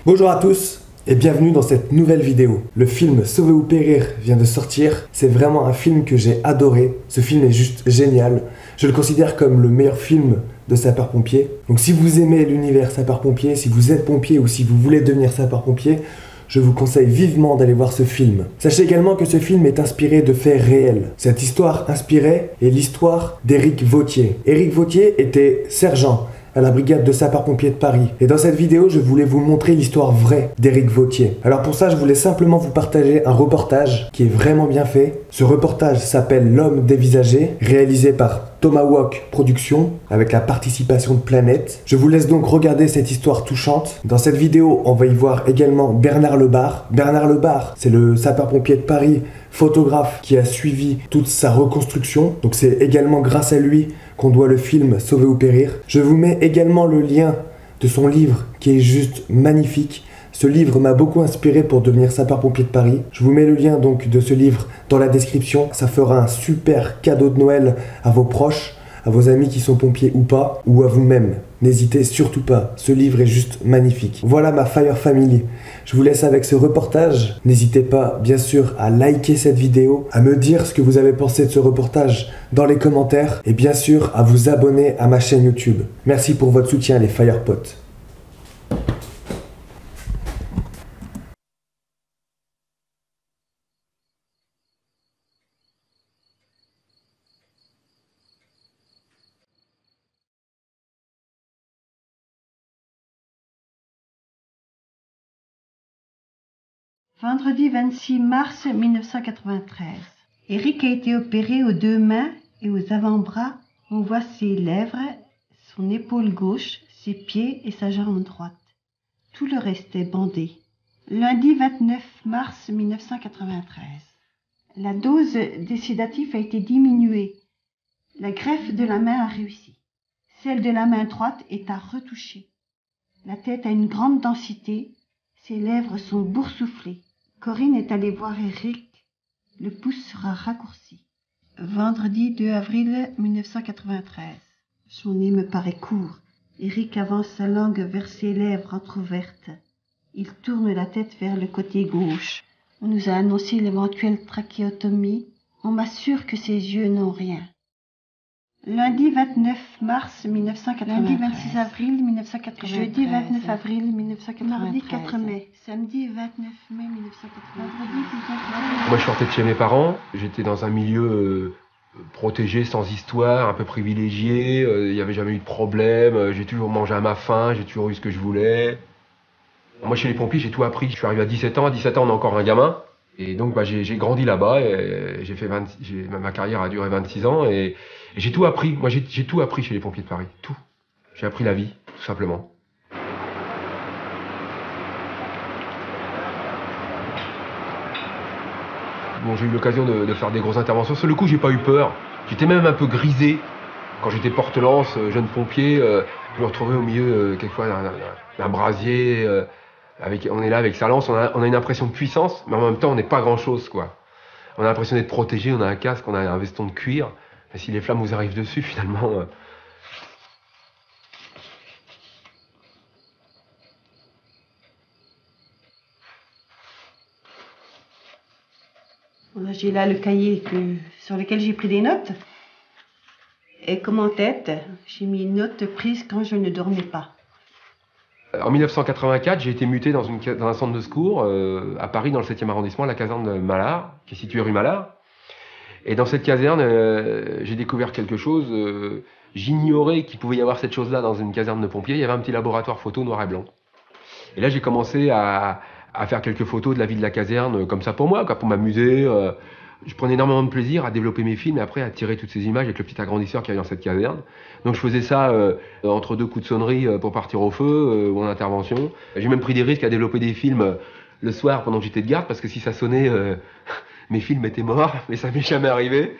Bonjour à tous et bienvenue dans cette nouvelle vidéo. Le film Sauver ou Périr vient de sortir. C'est vraiment un film que j'ai adoré. Ce film est juste génial. Je le considère comme le meilleur film de sapeur-pompier. Donc si vous aimez l'univers sapeur-pompier, si vous êtes pompier ou si vous voulez devenir sapeur-pompier, je vous conseille vivement d'aller voir ce film. Sachez également que ce film est inspiré de faits réels. Cette histoire inspirée est l'histoire d'Éric Vauthier. Éric Vauthier était sergent à la brigade de sapeurs-pompiers de Paris. Et dans cette vidéo, je voulais vous montrer l'histoire vraie d'Éric Vauthier. Alors pour ça, je voulais simplement vous partager un reportage qui est vraiment bien fait. Ce reportage s'appelle L'homme dévisagé, réalisé par Tomahawk Productions, avec la participation de Planète. Je vous laisse donc regarder cette histoire touchante. Dans cette vidéo, on va y voir également Bernard Lebar. Bernard Lebar, c'est le sapeur-pompier de Paris, photographe qui a suivi toute sa reconstruction. Donc c'est également grâce à lui qu'on doit le film Sauver ou Périr. Je vous mets également le lien de son livre qui est juste magnifique. Ce livre m'a beaucoup inspiré pour devenir sapeur-pompier de Paris. Je vous mets le lien donc de ce livre dans la description. Ça fera un super cadeau de Noël à vos proches, à vos amis qui sont pompiers ou pas, ou à vous-même. N'hésitez surtout pas, ce livre est juste magnifique. Voilà ma Fire Family. Je vous laisse avec ce reportage. N'hésitez pas, bien sûr, à liker cette vidéo, à me dire ce que vous avez pensé de ce reportage dans les commentaires, et bien sûr, à vous abonner à ma chaîne YouTube. Merci pour votre soutien, les Firepots. Vendredi 26 mars 1993. Éric a été opéré aux deux mains et aux avant-bras. On voit ses lèvres, son épaule gauche, ses pieds et sa jambe droite. Tout le reste est bandé. Lundi 29 mars 1993. La dose des sédatifs a été diminuée. La greffe de la main a réussi. Celle de la main droite est à retoucher. La tête a une grande densité. Ses lèvres sont boursouflées. Corinne est allée voir Éric. Le pouce sera raccourci. Vendredi 2 avril 1993. Son nez me paraît court. Éric avance sa langue vers ses lèvres entrouvertes. Il tourne la tête vers le côté gauche. On nous a annoncé l'éventuelle trachéotomie. On m'assure que ses yeux n'ont rien. Lundi 29 mars 1993. Lundi 26 avril 1993. Jeudi 29 avril 1993. Mardi 4 mai. Samedi 29 mai 1993. Moi je sortais de chez mes parents, j'étais dans un milieu protégé, sans histoire, un peu privilégié, il n'y avait jamais eu de problème, j'ai toujours mangé à ma faim, j'ai toujours eu ce que je voulais. Moi chez les pompiers j'ai tout appris, je suis arrivé à 17 ans, on est encore un gamin. Et donc j'ai grandi là-bas, et ma carrière a duré 26 ans et j'ai tout appris. Moi j'ai tout appris chez les pompiers de Paris, tout. J'ai appris la vie, tout simplement. Bon, j'ai eu l'occasion de faire des grosses interventions. Sur le coup, j'ai pas eu peur. J'étais même un peu grisé. Quand j'étais porte-lance, jeune pompier, je me retrouvais au milieu quelquefois d'un brasier. On est là avec sa lance, on a une impression de puissance, mais en même temps, on n'est pas grand-chose, quoi. On a l'impression d'être protégé, on a un casque, on a un veston de cuir. Et si les flammes vous arrivent dessus, finalement... J'ai là le cahier sur lequel j'ai pris des notes. Et comme en tête, j'ai mis une note prise quand je ne dormais pas. En 1984, j'ai été muté dans un centre de secours à Paris, dans le 7e arrondissement, la caserne de Mallard, qui est située rue Mallard. Et dans cette caserne, j'ai découvert quelque chose. J'ignorais qu'il pouvait y avoir cette chose-là dans une caserne de pompiers. Il y avait un petit laboratoire photo noir et blanc. Et là, j'ai commencé à faire quelques photos de la vie de la caserne, comme ça pour moi, quoi, pour m'amuser. Je prenais énormément de plaisir à développer mes films et après à tirer toutes ces images avec le petit agrandisseur qu'il y avait dans cette caserne. Donc je faisais ça entre deux coups de sonnerie pour partir au feu ou en intervention. J'ai même pris des risques à développer des films le soir pendant que j'étais de garde, parce que si ça sonnait, mes films étaient morts, mais ça m'est jamais arrivé.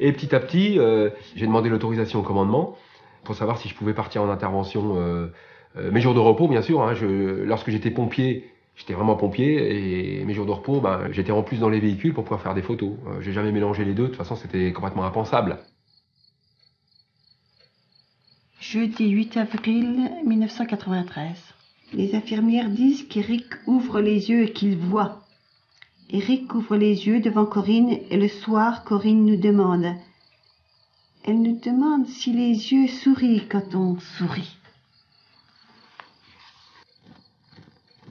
Et petit à petit, j'ai demandé l'autorisation au commandement pour savoir si je pouvais partir en intervention. Mes jours de repos, bien sûr, hein, lorsque j'étais pompier, j'étais vraiment pompier, et mes jours de repos, j'étais en plus dans les véhicules pour pouvoir faire des photos. J'ai jamais mélangé les deux, de toute façon c'était complètement impensable. Jeudi 8 avril 1993. Les infirmières disent qu'Éric ouvre les yeux et qu'il voit. Éric ouvre les yeux devant Corinne et le soir, Corinne nous demande. Elle nous demande si les yeux sourient quand on sourit.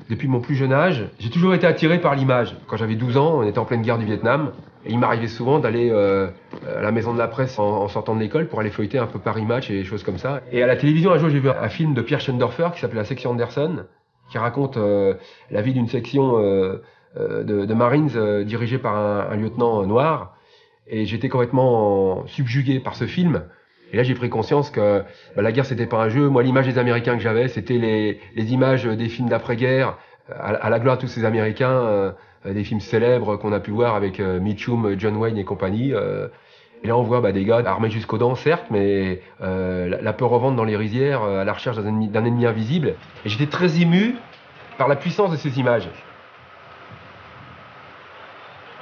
Depuis mon plus jeune âge, j'ai toujours été attiré par l'image. Quand j'avais 12 ans, on était en pleine guerre du Vietnam. Et il m'arrivait souvent d'aller à la maison de la presse en sortant de l'école pour aller feuilleter un peu Paris Match et des choses comme ça. Et à la télévision, un jour, j'ai vu un film de Pierre Schendorfer qui s'appelait La section Anderson, qui raconte la vie d'une section de Marines dirigée par un lieutenant noir. Et j'étais complètement subjugué par ce film. Et là, j'ai pris conscience que la guerre, c'était pas un jeu. Moi, l'image des Américains que j'avais, c'était les images des films d'après-guerre, à la gloire de tous ces Américains, des films célèbres qu'on a pu voir avec Mitchum, John Wayne et compagnie. Et là, on voit des gars armés jusqu'aux dents, certes, mais la peur au ventre dans les rizières, à la recherche d'un ennemi invisible. Et j'étais très ému par la puissance de ces images.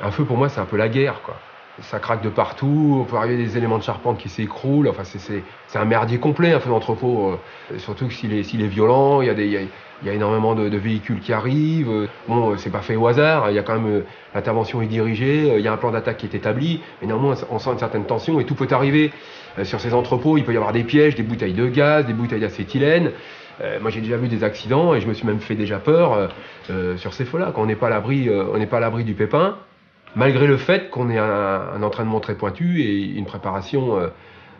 Un feu, pour moi, c'est un peu la guerre, quoi. Ça craque de partout, on peut arriver des éléments de charpente qui s'écroulent, enfin c'est un merdier complet, un feu d'entrepôt, surtout que s'il est violent, il y a énormément de véhicules qui arrivent, bon c'est pas fait au hasard, il y a quand même l'intervention est dirigée, il y a un plan d'attaque qui est établi, mais néanmoins on sent une certaine tension et tout peut arriver. Sur ces entrepôts, il peut y avoir des pièges, des bouteilles de gaz, des bouteilles d'acétylène. Moi j'ai déjà vu des accidents et je me suis même fait déjà peur sur ces feux-là, quand on n'est pas à l'abri du pépin. Malgré le fait qu'on ait un entraînement très pointu et une préparation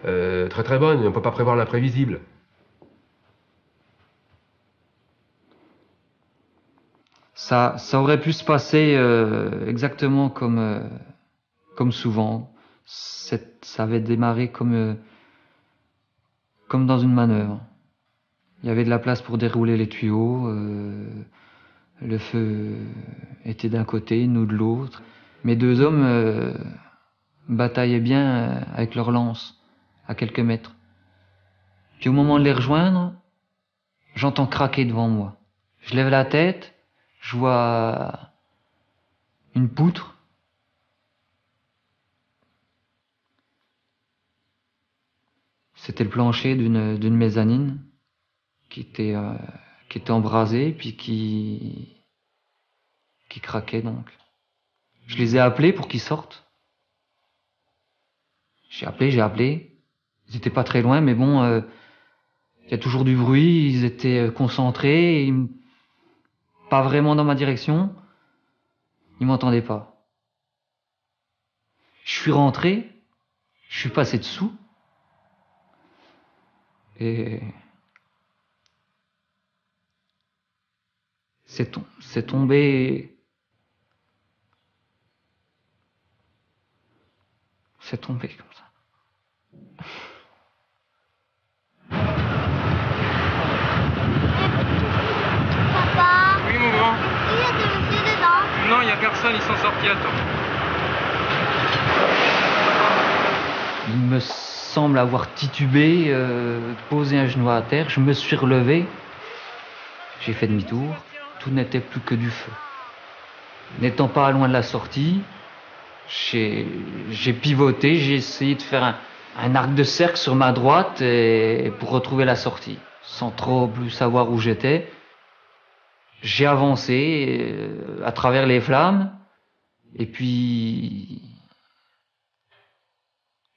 très très bonne, on ne peut pas prévoir l'imprévisible. Ça aurait pu se passer exactement comme souvent. Ça avait démarré comme dans une manœuvre. Il y avait de la place pour dérouler les tuyaux. Le feu était d'un côté, nous de l'autre. Mes deux hommes bataillaient bien avec leurs lances, à quelques mètres. Puis au moment de les rejoindre, j'entends craquer devant moi. Je lève la tête, je vois une poutre. C'était le plancher d'une mezzanine qui était embrasée, puis qui craquait donc. Je les ai appelés pour qu'ils sortent. J'ai appelé. Ils étaient pas très loin, mais bon, il y a toujours du bruit. Ils étaient concentrés, pas vraiment dans ma direction. Ils m'entendaient pas. Je suis rentré, je suis passé dessous, et c'est tombé. C'est tombé comme ça. Papa, Oui, mon grand. il y a des messieurs dedans. Non, il n'y a personne, ils sont sortis à temps. Il me semble avoir titubé, posé un genou à terre. Je me suis relevé. J'ai fait demi-tour. Tout n'était plus que du feu. N'étant pas loin de la sortie, j'ai pivoté, j'ai essayé de faire un arc de cercle sur ma droite pour retrouver la sortie. Sans trop plus savoir où j'étais, j'ai avancé à travers les flammes et puis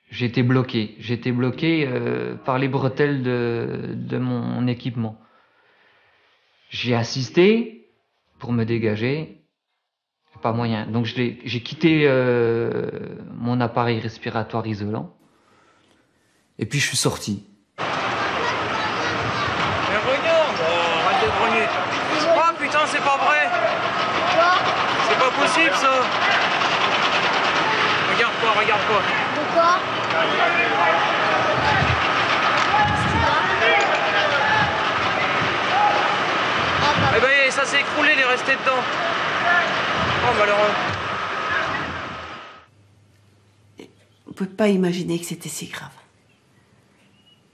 j'étais bloqué. J'étais bloqué par les bretelles de mon équipement. J'ai assisté pour me dégager. Pas moyen. Donc j'ai quitté mon appareil respiratoire isolant. Et puis je suis sorti. Mais regarde, arrête de grogner. Oh putain, c'est pas vrai. Quoi? C'est pas possible ça. Regarde quoi. De quoi? Eh ben ça s'est écroulé, il est resté dedans. Oh malheureux. On ne peut pas imaginer que c'était si grave.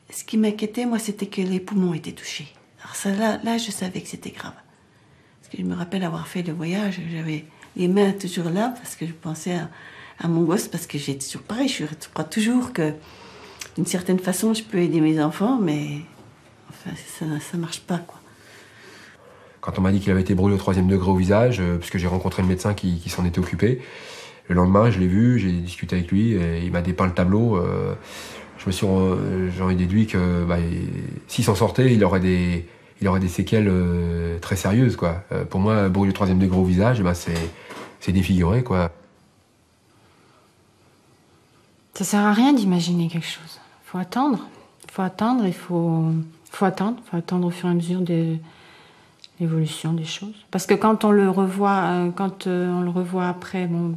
Ce qui m'inquiétait, moi, c'était que les poumons étaient touchés. Alors ça, là, je savais que c'était grave. Parce que je me rappelle avoir fait le voyage, j'avais les mains toujours là, parce que je pensais à mon gosse, parce que j'ai toujours pareil, je crois toujours que d'une certaine façon, je peux aider mes enfants, mais enfin, ça marche pas, quoi. Quand on m'a dit qu'il avait été brûlé au 3e degré au visage, puisque j'ai rencontré le médecin qui s'en était occupé, le lendemain, je l'ai vu, j'ai discuté avec lui, et il m'a dépeint le tableau. J'en ai déduit que s'il s'en sortait, il aurait des séquelles très sérieuses, quoi. Pour moi, brûler au 3e degré au visage, c'est défiguré, quoi. Ça sert à rien d'imaginer quelque chose. Faut attendre. Faut attendre, il faut attendre au fur et à mesure de l'évolution des choses. Parce que quand on le revoit, après, bon,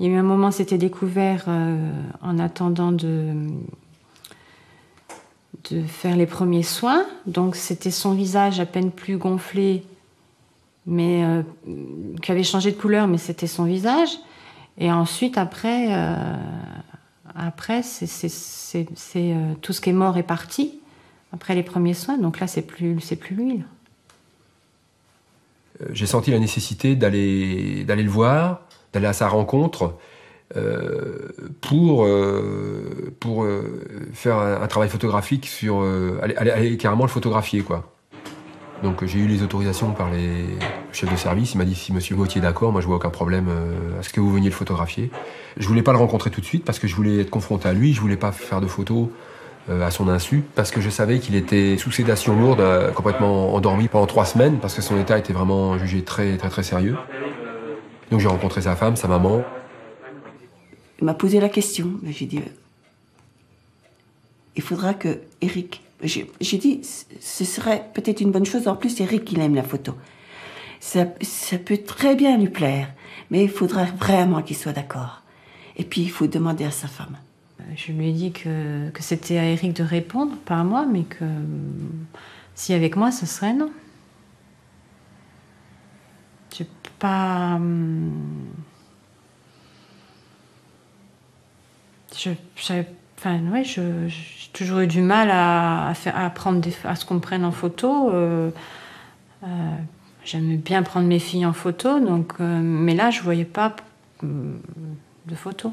il y a eu un moment, c'était découvert en attendant de faire les premiers soins. Donc c'était son visage à peine plus gonflé, mais qui avait changé de couleur, mais c'était son visage. Et ensuite, après, c'est tout ce qui est mort est parti. Après les premiers soins, donc là, c'est plus lui. Là. J'ai senti la nécessité d'aller le voir, d'aller à sa rencontre, pour faire un travail photographique sur... aller carrément le photographier, quoi. Donc j'ai eu les autorisations par les chefs de service. Il m'a dit si monsieur Gauthier est d'accord, moi je vois aucun problème à ce que vous veniez le photographier. Je voulais pas le rencontrer tout de suite parce que je voulais être confronté à lui, je voulais pas faire de photos à son insu, parce que je savais qu'il était sous sédation lourde, complètement endormi pendant 3 semaines, parce que son état était vraiment jugé très très très sérieux. Donc j'ai rencontré sa femme, sa maman. Il m'a posé la question, j'ai dit il faudra que Eric... J'ai dit, ce serait peut-être une bonne chose. En plus, Eric, il aime la photo. Ça peut très bien lui plaire, mais il faudra vraiment qu'il soit d'accord. Et puis, il faut demander à sa femme. Je lui ai dit que c'était à Eric de répondre, pas à moi, mais que si avec moi, ce serait non. J'ai pas... j'ai toujours eu du mal à ce qu'on me prenne en photo. J'aimais bien prendre mes filles en photo, donc, mais là, je voyais pas de photos.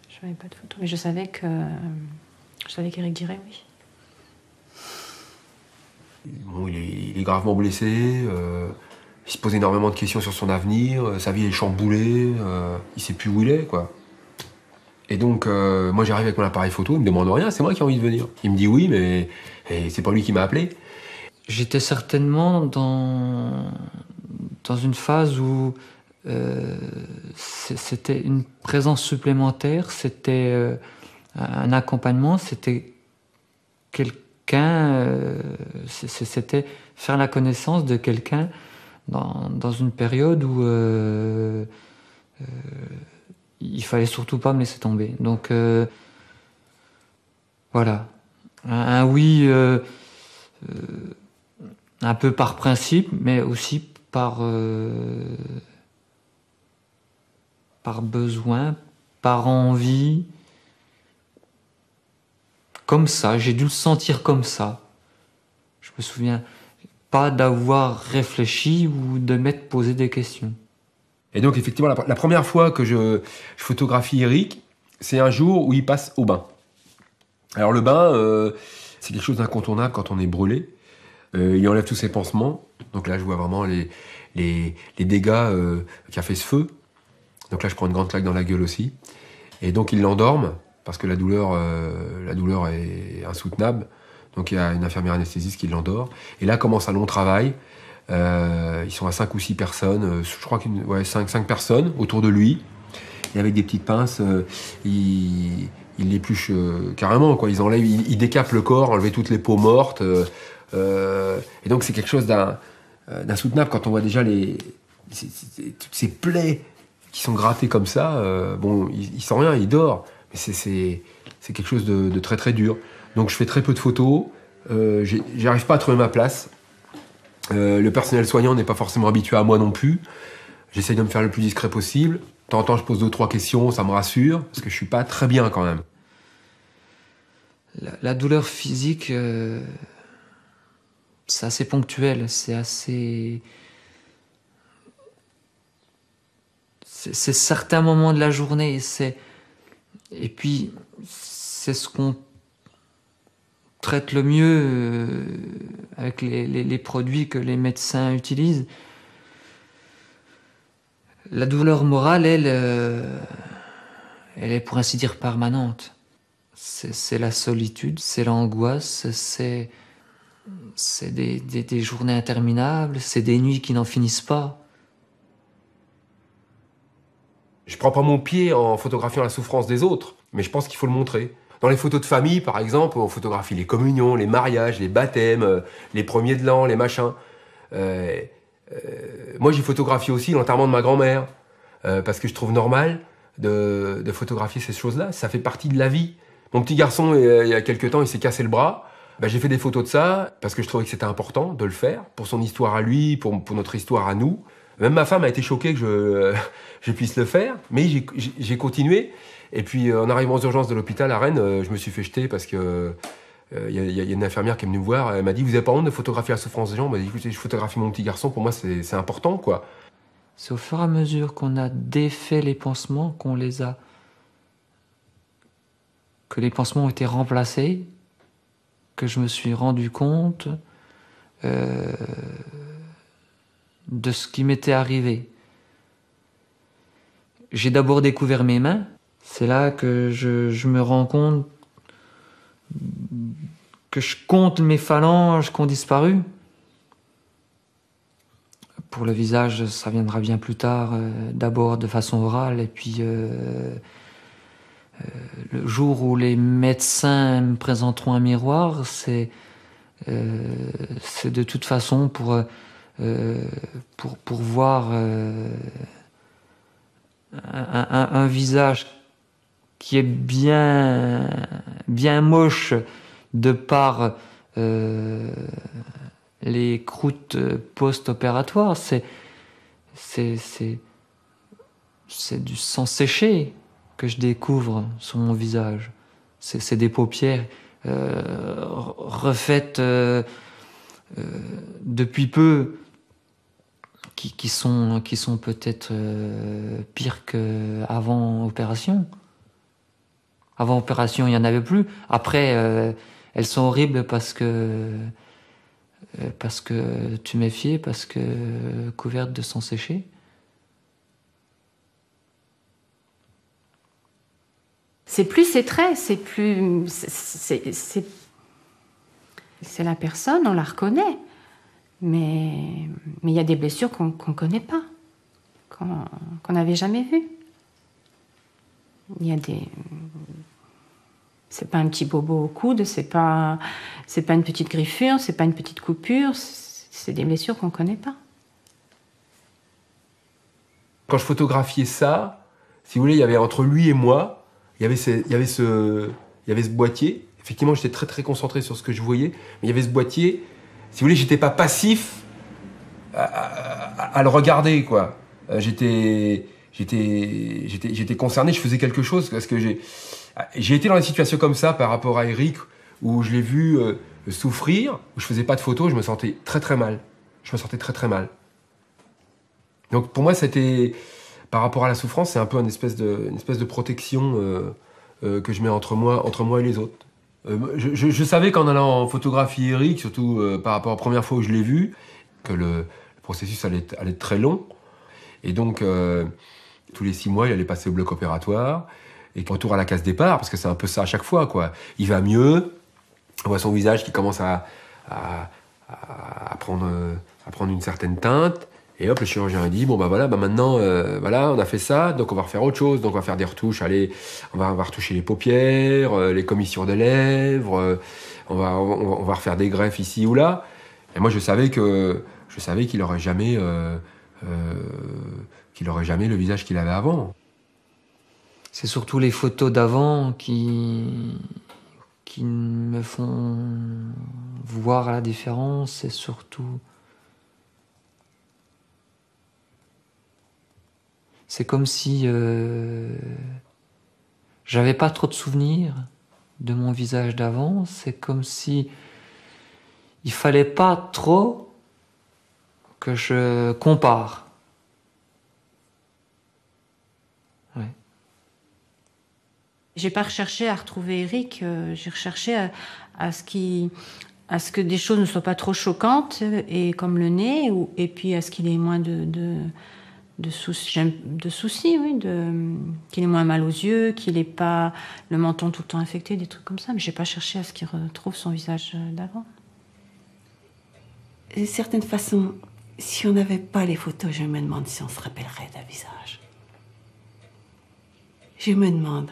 Je voyais pas de photos, mais je savais qu'Éric dirait oui. Bon, il est gravement blessé. Il se pose énormément de questions sur son avenir. Sa vie est chamboulée. Il sait plus où il est, quoi. Et donc, moi j'arrive avec mon appareil photo, il me demande rien, c'est moi qui ai envie de venir. Il me dit oui, mais c'est pas lui qui m'a appelé. J'étais certainement dans une phase où c'était une présence supplémentaire, c'était un accompagnement, c'était quelqu'un, c'était faire la connaissance de quelqu'un dans une période où il fallait surtout pas me laisser tomber. Donc voilà, un oui un peu par principe, mais aussi par besoin, par envie. Comme ça, j'ai dû le sentir comme ça. Je me souviens pas d'avoir réfléchi ou de m'être posé des questions. Et donc effectivement, la première fois que je photographie Eric, c'est un jour où il passe au bain. Alors le bain, c'est quelque chose d'incontournable quand on est brûlé. Il enlève tous ses pansements. Donc là, je vois vraiment les dégâts qu'a fait ce feu. Donc là, je prends une grande claque dans la gueule aussi. Et donc, ils l'endorment, parce que la douleur est insoutenable. Donc, il y a une infirmière anesthésiste qui l'endort. Et là commence un long travail. Ils sont à 5 ou 6 personnes. Je crois qu'il 5 personnes autour de lui. Et avec des petites pinces, ils l'épluchent carrément, quoi. Ils enlèvent, ils décapent le corps, enlever toutes les peaux mortes. Et donc, c'est quelque chose d'insoutenable quand on voit déjà toutes ces plaies qui sont grattées comme ça. Bon, il sent rien, il dort. Mais c'est quelque chose de très très dur. Donc, je fais très peu de photos. J'arrive pas à trouver ma place. Le personnel soignant n'est pas forcément habitué à moi non plus. J'essaye de me faire le plus discret possible. De temps en temps, je pose 2 ou 3 questions, ça me rassure, parce que je suis pas très bien quand même. La douleur physique, c'est assez ponctuel, c'est assez... C'est certains moments de la journée, et puis c'est ce qu'on traite le mieux avec les produits que les médecins utilisent. La douleur morale, elle est pour ainsi dire permanente. C'est la solitude, c'est l'angoisse, c'est des journées interminables, c'est des nuits qui n'en finissent pas. Je prends pas mon pied en photographiant la souffrance des autres, mais je pense qu'il faut le montrer. Dans les photos de famille, par exemple, on photographie les communions, les mariages, les baptêmes, les premiers de l'an, les machins. Moi, j'ai photographié aussi l'enterrement de ma grand-mère, parce que je trouve normal de photographier ces choses-là. Ça fait partie de la vie. Mon petit garçon, il y a quelques temps, il s'est cassé le bras. Ben, j'ai fait des photos de ça, parce que je trouvais que c'était important de le faire, pour son histoire à lui, pour notre histoire à nous. Même ma femme a été choquée que je puisse le faire, mais j'ai continué. Et puis, en arrivant aux urgences de l'hôpital à Rennes, je me suis fait jeter parce que y a une infirmière qui est venue me voir. Elle m'a dit, vous n'avez pas honte de photographier la souffrance des gens? Elle m'a dit, écoutez, je photographie mon petit garçon, pour moi, c'est important, quoi. C'est au fur et à mesure qu'on a défait les pansements, que les pansements ont été remplacés, que je me suis rendu compte de ce qui m'était arrivé. J'ai d'abord découvert mes mains. C'est là que je me rends compte que je compte mes phalanges qui ont disparu. Pour le visage, ça viendra bien plus tard, d'abord de façon orale, et puis le jour où les médecins me présenteront un miroir, c'est de toute façon pour voir un visage qui est bien moche de par les croûtes post-opératoires. C'est du sang séché que je découvre sur mon visage. C'est des paupières refaites depuis peu, qui sont peut-être pires qu'avant opération. Avant opération, il n'y en avait plus. Après, elles sont horribles parce que tuméfiées, parce que couvertes de sang séché. C'est plus ses traits, c'est la personne, on la reconnaît. Mais il y a des blessures qu'on ne connaît pas, qu'on n'avait jamais vues. Il y a des... C'est pas un petit bobo au coude, c'est pas une petite griffure, c'est pas une petite coupure, c'est des blessures qu'on ne connaît pas. Quand je photographiais ça, si vous voulez, il y avait entre lui et moi, il y avait ce boîtier. Effectivement, j'étais très très concentré sur ce que je voyais, mais il y avait ce boîtier. Si vous voulez, j'étais pas passif à le regarder, quoi. J'étais concerné, je faisais quelque chose, parce que j'ai été dans des situations comme ça par rapport à Eric, où je l'ai vu souffrir, où je faisais pas de photos, je me sentais très très mal. Je me sentais très très mal. Donc pour moi, c'était, par rapport à la souffrance, c'est un peu une espèce de protection que je mets entre moi et les autres. Je savais qu'en allant photographier Eric, surtout par rapport à la première fois où je l'ai vu, que le processus allait être très long. Et donc, tous les 6 mois, il allait passer au bloc opératoire. Et retour à la case départ, parce que c'est un peu ça à chaque fois, quoi. Il va mieux, on voit son visage qui commence à prendre une certaine teinte. Et hop, le chirurgien a dit, bon bah voilà, bah maintenant, voilà, on a fait ça, donc on va refaire autre chose. Donc on va faire des retouches, allez, on va retoucher les paupières, les commissures de lèvres, on va refaire des greffes ici ou là. Et moi je savais qu'il aurait jamais le visage qu'il avait avant. C'est surtout les photos d'avant qui me font voir la différence. C'est surtout... C'est comme si j'avais pas trop de souvenirs de mon visage d'avant. C'est comme si il fallait pas trop que je compare. Ouais. J'ai pas recherché à retrouver Eric, j'ai recherché à ce que des choses ne soient pas trop choquantes, et comme le nez, et puis à ce qu'il ait moins de soucis, oui, qu'il ait moins mal aux yeux, qu'il ait pas le menton tout le temps infecté, des trucs comme ça. Mais j'ai pas cherché à ce qu'il retrouve son visage d'avant. D'une certaine façon, si on n'avait pas les photos, je me demande si on se rappellerait d'un visage. Je me demande.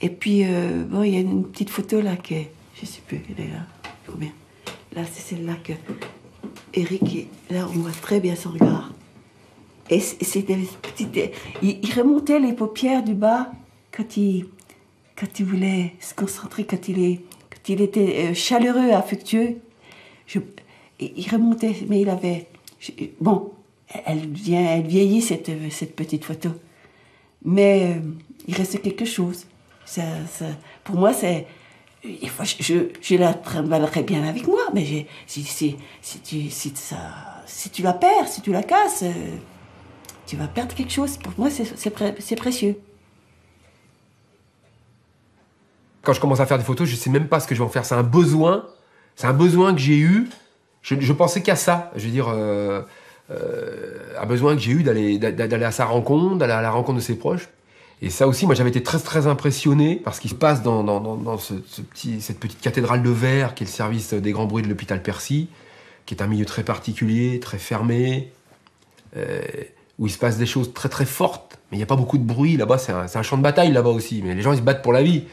Et puis, bon, il y a une petite photo là que... Je sais plus, elle est là. Oh bien. Là, c'est celle-là que... Eric, là, on voit très bien son regard. Et c'était petite... Il remontait les paupières du bas quand il voulait se concentrer, quand il était chaleureux, affectueux. Il remontait, mais il avait... Bon, elle vieillit, cette petite photo. Mais il restait quelque chose. Pour moi, c'est... Je la trimballerais bien avec moi, mais si tu la perds, si tu la casses, tu vas perdre quelque chose. Pour moi, c'est précieux. Quand je commence à faire des photos, je sais même pas ce que je vais en faire. C'est un besoin que j'ai eu. Je pensais qu'à ça. Je veux dire, un besoin que j'ai eu d'aller à sa rencontre, d'aller à la rencontre de ses proches. Et ça aussi, moi, j'avais été très, très impressionné par ce qui se passe dans cette petite cathédrale de verre qui est le service des grands bruits de l'hôpital Percy, qui est un milieu très particulier, très fermé, où il se passe des choses très, très fortes. Mais il n'y a pas beaucoup de bruit là-bas. C'est un champ de bataille là-bas aussi. Mais les gens, ils se battent pour la vie.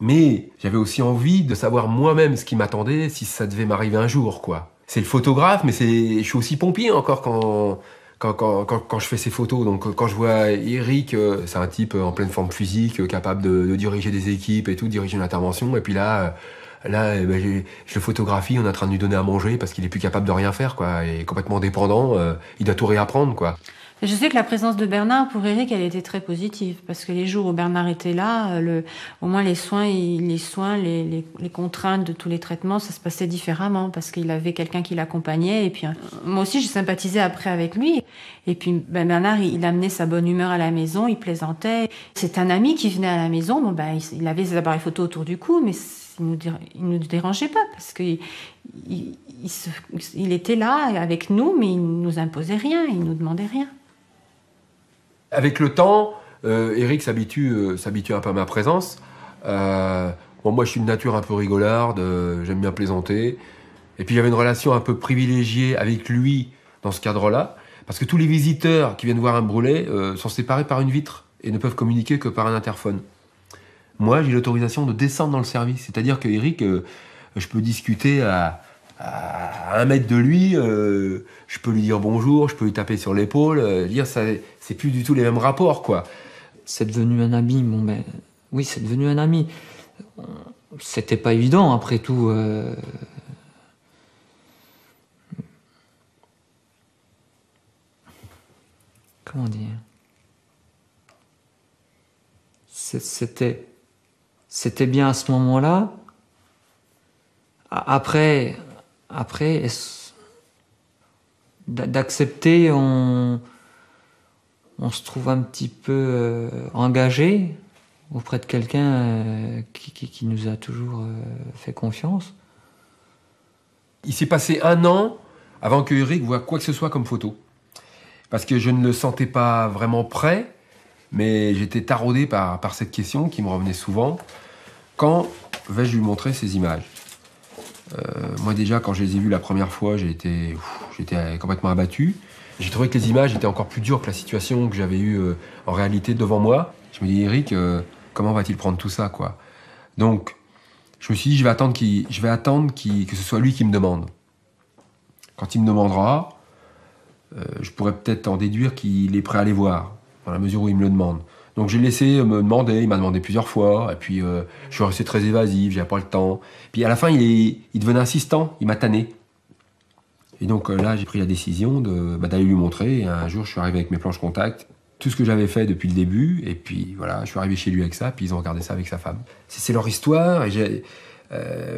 Mais j'avais aussi envie de savoir moi-même ce qui m'attendait si ça devait m'arriver un jour, quoi. C'est le photographe, mais je suis aussi pompier encore quand je fais ces photos. Donc quand je vois Eric, c'est un type en pleine forme physique, capable de diriger des équipes et tout, diriger une intervention. Et puis là, je le photographie, on est en train de lui donner à manger parce qu'il est plus capable de rien faire, quoi. Il est complètement dépendant, il doit tout réapprendre, quoi. Je sais que la présence de Bernard, pour Eric, elle était très positive. Parce que les jours où Bernard était là, au moins les soins, les contraintes de tous les traitements, ça se passait différemment. Parce qu'il avait quelqu'un qui l'accompagnait. Et puis, moi aussi, j'ai sympathisé après avec lui. Et puis, Bernard, il amenait sa bonne humeur à la maison, il plaisantait. C'est un ami qui venait à la maison. Bon, il avait ses appareils photo autour du cou, mais il nous dérangeait pas. Parce que il était là avec nous, mais il nous imposait rien, il nous demandait rien. Avec le temps, Eric s'habitue un peu à ma présence. Bon, moi, je suis de nature un peu rigolarde, j'aime bien plaisanter. Et puis, j'avais une relation un peu privilégiée avec lui dans ce cadre-là, parce que tous les visiteurs qui viennent voir un brûlé sont séparés par une vitre et ne peuvent communiquer que par un interphone. Moi, j'ai l'autorisation de descendre dans le service. C'est-à-dire que Eric, je peux discuter à 1 mètre de lui, je peux lui dire bonjour, je peux lui taper sur l'épaule, dire ça, c'est plus du tout les mêmes rapports, quoi. C'est devenu un ami, bon ben, oui, c'est devenu un ami. C'était pas évident, après tout. Comment dire? C'était bien à ce moment-là. Après, d'accepter, on se trouve un petit peu engagé auprès de quelqu'un qui nous a toujours fait confiance. Il s'est passé 1 an avant que Eric voie quoi que ce soit comme photo. Parce que je ne le sentais pas vraiment prêt, mais j'étais taraudé par cette question qui me revenait souvent. Quand vais-je lui montrer ces images ? Moi déjà, quand je les ai vues la première fois, j'étais complètement abattu. J'ai trouvé que les images étaient encore plus dures que la situation que j'avais eue en réalité devant moi. Je me dis, Eric, comment va-t-il prendre tout ça, quoi ? Donc, je me suis dit, je vais attendre que ce soit lui qui me demande. Quand il me demandera, je pourrais peut-être en déduire qu'il est prêt à les voir, dans la mesure où il me le demande. Donc j'ai laissé me demander, il m'a demandé plusieurs fois, et puis je suis resté très évasif, j'avais pas le temps. Puis à la fin, il devenait insistant, il m'a tanné. Et donc là, j'ai pris la décision d'aller lui montrer, et un jour, je suis arrivé avec mes planches contact, tout ce que j'avais fait depuis le début, et puis voilà, je suis arrivé chez lui avec ça, puis ils ont regardé ça avec sa femme. C'est leur histoire, et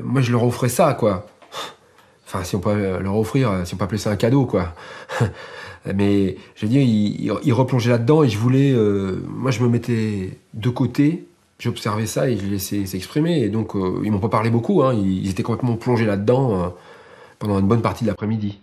moi je leur offrais ça, quoi. Enfin, si on peut leur offrir, si on peut appeler ça un cadeau, quoi. Mais je veux dire, il replongeait là-dedans et je voulais... moi, je me mettais de côté, j'observais ça et je les laissais s'exprimer. Et donc, ils m'ont pas parlé beaucoup, hein, ils étaient complètement plongés là-dedans pendant une bonne partie de l'après-midi.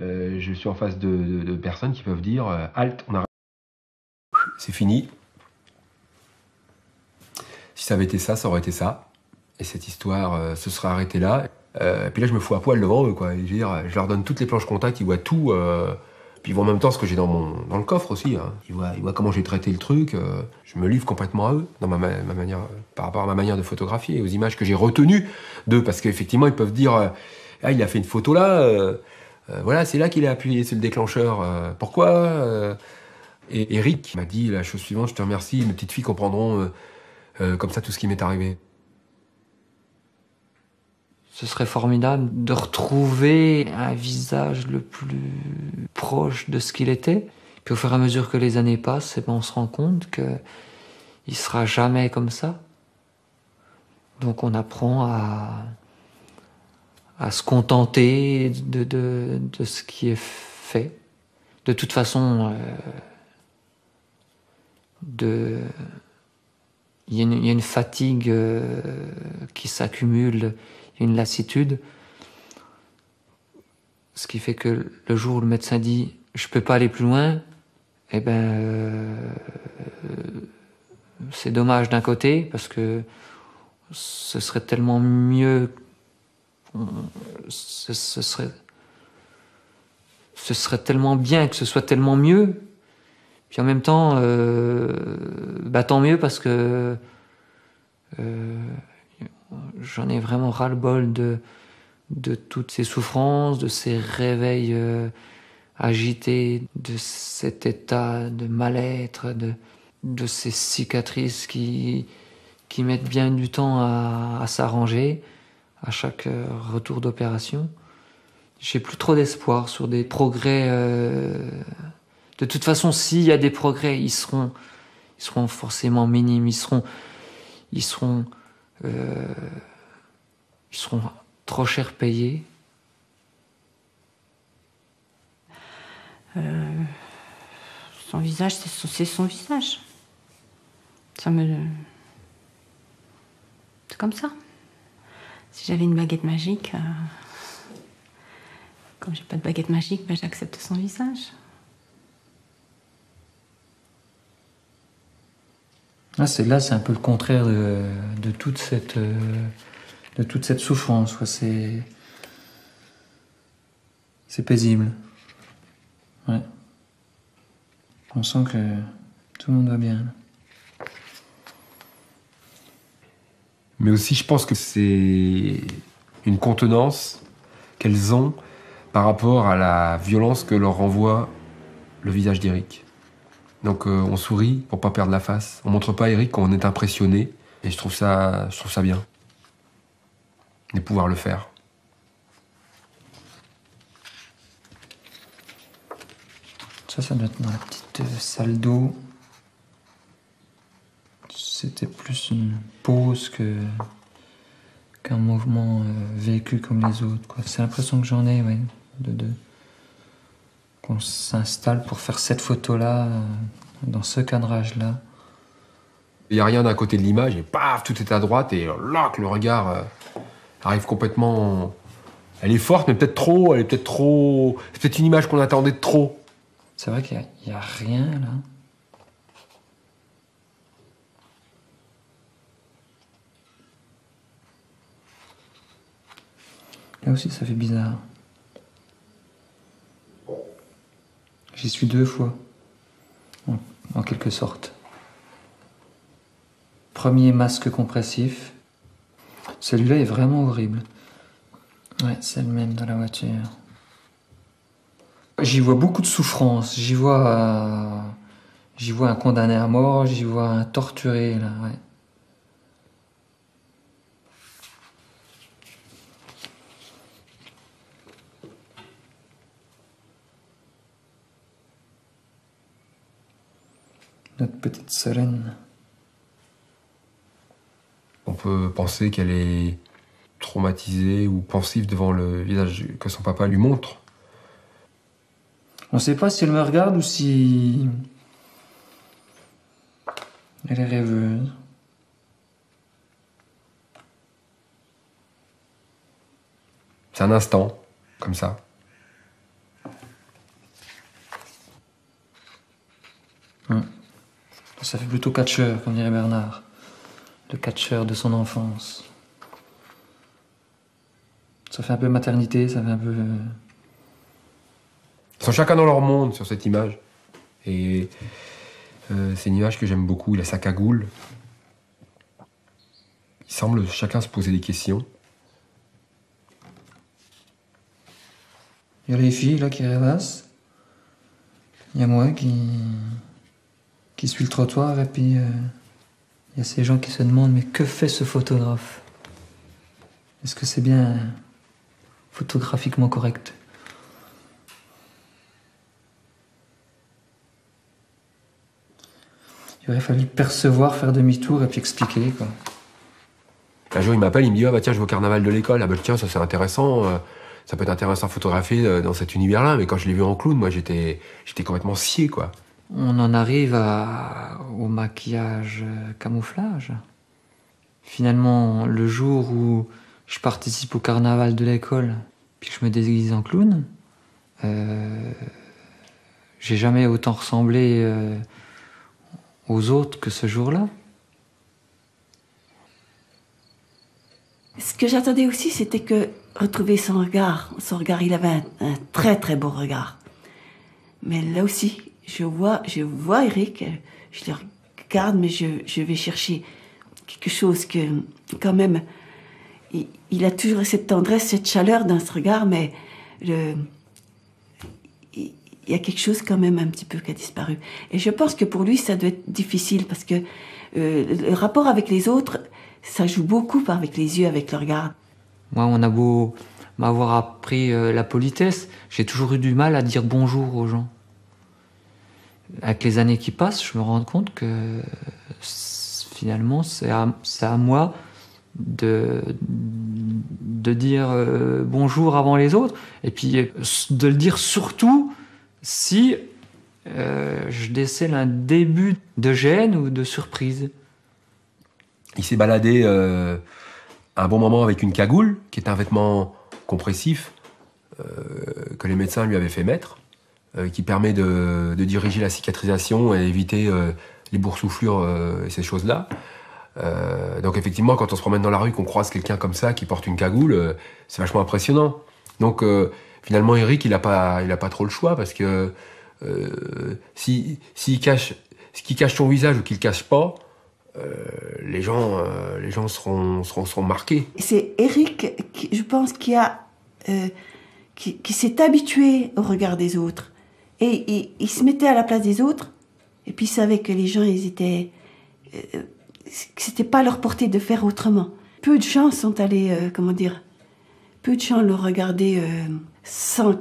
Je suis en face de personnes qui peuvent dire halte, on arrête. C'est fini. Si ça avait été ça, ça aurait été ça. Et cette histoire se serait arrêtée là. Et puis là, je me fous à poil devant eux, quoi. Je veux dire, je leur donne toutes les planches contact, ils voient tout. Puis ils voient en même temps ce que j'ai dans le coffre aussi. Hein. Ils voient comment j'ai traité le truc. Je me livre complètement à eux, dans ma manière, par rapport à ma manière de photographier, et aux images que j'ai retenues d'eux. Parce qu'effectivement, ils peuvent dire ah, il a fait une photo là. Voilà, c'est là qu'il a appuyé sur le déclencheur. Pourquoi Et Eric m'a dit la chose suivante: je te remercie, mes petites filles comprendront comme ça tout ce qui m'est arrivé. Ce serait formidable de retrouver un visage le plus proche de ce qu'il était. Puis au fur et à mesure que les années passent, eh ben on se rend compte qu'il ne sera jamais comme ça. Donc on apprend à se contenter de ce qui est fait. De toute façon, il y a une fatigue qui s'accumule, une lassitude. Ce qui fait que le jour où le médecin dit « je peux pas aller plus loin », eh ben, c'est dommage d'un côté, parce que ce serait tellement mieux, ce serait tellement bien que ce soit tellement mieux. Puis en même temps, tant mieux, parce que j'en ai vraiment ras-le-bol de toutes ces souffrances, de ces réveils agités, de cet état de mal-être, de ces cicatrices qui mettent bien du temps à s'arranger à chaque retour d'opération. J'ai plus trop d'espoir sur des progrès. De toute façon, s'il y a des progrès, ils seront forcément minimes. Ils seront trop cher payés. Son visage, c'est son visage. C'est comme ça. Si j'avais une baguette magique, comme j'ai pas de baguette magique, ben j'accepte son visage. C'est un peu le contraire de toute cette souffrance. C'est paisible. Ouais. On sent que tout le monde va bien. Mais aussi, je pense que c'est une contenance qu'elles ont par rapport à la violence que leur renvoie le visage d'Eric. Donc on sourit pour pas perdre la face. On montre pas Eric quand on est impressionné. Et je trouve ça bien. De pouvoir le faire. Ça doit être dans la petite salle d'eau. C'était plus une pause qu'un mouvement vécu comme les autres, quoi. C'est l'impression que j'en ai, ouais, qu'on s'installe pour faire cette photo-là, dans ce cadrage-là. Il n'y a rien d'un côté de l'image et paf, tout est à droite et là que le regard arrive complètement... Elle est forte, mais peut-être trop, elle est peut-être trop... C'est peut-être une image qu'on attendait de trop. C'est vrai qu'il n'y a rien, là. Là aussi, ça fait bizarre. J'y suis 2 fois, en quelque sorte. Premier masque compressif. Celui-là est vraiment horrible. Ouais, c'est le même dans la voiture. J'y vois beaucoup de souffrance. J'y vois un condamné à mort, j'y vois un torturé, là, ouais. Notre petite Solène. On peut penser qu'elle est traumatisée ou pensive devant le visage que son papa lui montre. On ne sait pas si elle me regarde ou si elle est rêveuse. C'est un instant, comme ça. Ça fait plutôt catcheur, comme dirait Bernard. Le catcheur de son enfance. Ça fait un peu maternité, ça fait un peu... Ils sont chacun dans leur monde sur cette image. Et c'est une image que j'aime beaucoup. Il a sa cagoule. Ils semblent chacun se poser des questions. Il y a les filles là qui rêvassent. Il y a moi qui suis le trottoir et puis il y a ces gens qui se demandent mais que fait ce photographe? Est-ce que c'est bien photographiquement correct? Il aurait fallu percevoir, faire demi-tour et puis expliquer, quoi. Un jour, il m'appelle, il me dit « Ah bah tiens, je vais au carnaval de l'école. Ah bah tiens, ça c'est intéressant. Ça peut être intéressant à photographier dans cet univers-là. » Mais quand je l'ai vu en clown, moi j'étais complètement scié, quoi. On en arrive au maquillage camouflage. Finalement, le jour où je participe au carnaval de l'école, puis que je me déguise en clown, j'ai jamais autant ressemblé aux autres que ce jour-là. Ce que j'attendais aussi, c'était que retrouver son regard. Son regard, il avait un très très beau regard. Mais là aussi, je vois Eric, je le regarde, mais je vais chercher quelque chose que, quand même, il a toujours cette tendresse, cette chaleur dans ce regard, mais il y a quelque chose quand même un petit peu qui a disparu. Et je pense que pour lui, ça doit être difficile, parce que le rapport avec les autres, ça joue beaucoup avec les yeux, avec le regard. Moi, on a beau m'avoir appris la politesse, j'ai toujours eu du mal à dire bonjour aux gens. Avec les années qui passent, je me rends compte que finalement, c'est à moi de dire bonjour avant les autres, et puis de le dire surtout si je décèle un début de gêne ou de surprise. Il s'est baladé un bon moment avec une cagoule, qui est un vêtement compressif que les médecins lui avaient fait mettre, qui permet de diriger la cicatrisation et éviter les boursouflures et ces choses-là. Donc effectivement, quand on se promène dans la rue, qu'on croise quelqu'un comme ça, qui porte une cagoule, c'est vachement impressionnant. Donc finalement, Eric, il a pas trop le choix, parce que s'il cache ton visage ou qu'il le cache pas, les gens seront marqués. C'est Eric, je pense, qui s'est habitué au regard des autres. Et il se mettait à la place des autres, et puis il savait que les gens, que c'était pas à leur portée de faire autrement. Peu de gens sont allés, peu de gens l'ont regardé sans...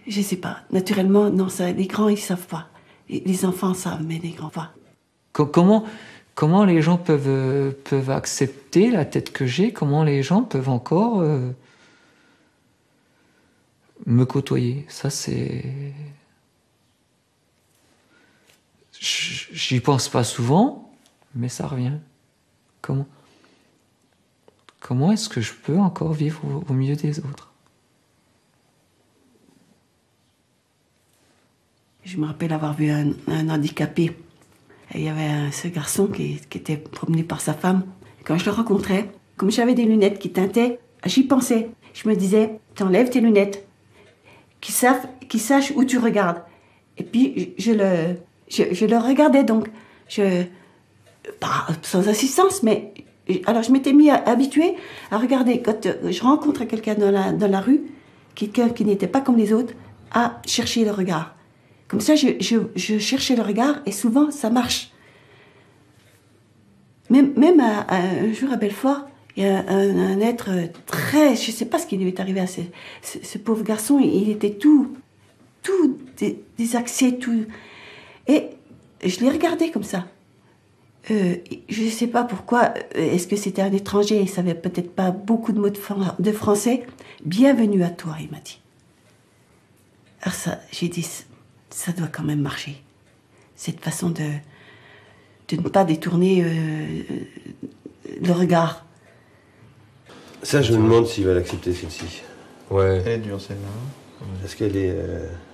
Je sais pas, naturellement, non, ça, les grands, ils savent pas. Les enfants savent, mais les grands pas. Comment les gens peuvent accepter la tête que j'ai? Comment les gens peuvent encore me côtoyer? Ça, c'est... J'y pense pas souvent, mais ça revient. Comment est-ce que je peux encore vivre au milieu des autres? Je me rappelle avoir vu un handicapé. Il y avait ce garçon qui était promené par sa femme. Quand je le rencontrais, comme j'avais des lunettes qui teintaient, j'y pensais. Je me disais, t'enlèves tes lunettes, qu'ils sachent où tu regardes. Et puis je le regardais donc. Pas sans assistance, mais... Alors je m'étais habituée à regarder, quand je rencontre quelqu'un dans la rue, quelqu'un qui n'était pas comme les autres, à chercher le regard. Comme ça, je cherchais le regard et souvent, ça marche. Même un jour à Belfort, il y a un être très... Je ne sais pas ce qui lui est arrivé à ce pauvre garçon. Il était tout désaxé, tout... Et je l'ai regardé comme ça. Je ne sais pas pourquoi. Est-ce que c'était un étranger? Il ne savait peut-être pas beaucoup de mots de français. Bienvenue à toi, il m'a dit. Alors ça, j'ai dit... Ça doit quand même marcher. Cette façon de ne pas détourner le regard. Ça, je me demande s'il va l'accepter, celle-ci. Ouais. Elle est dure, celle-là. Est-ce qu'elle est...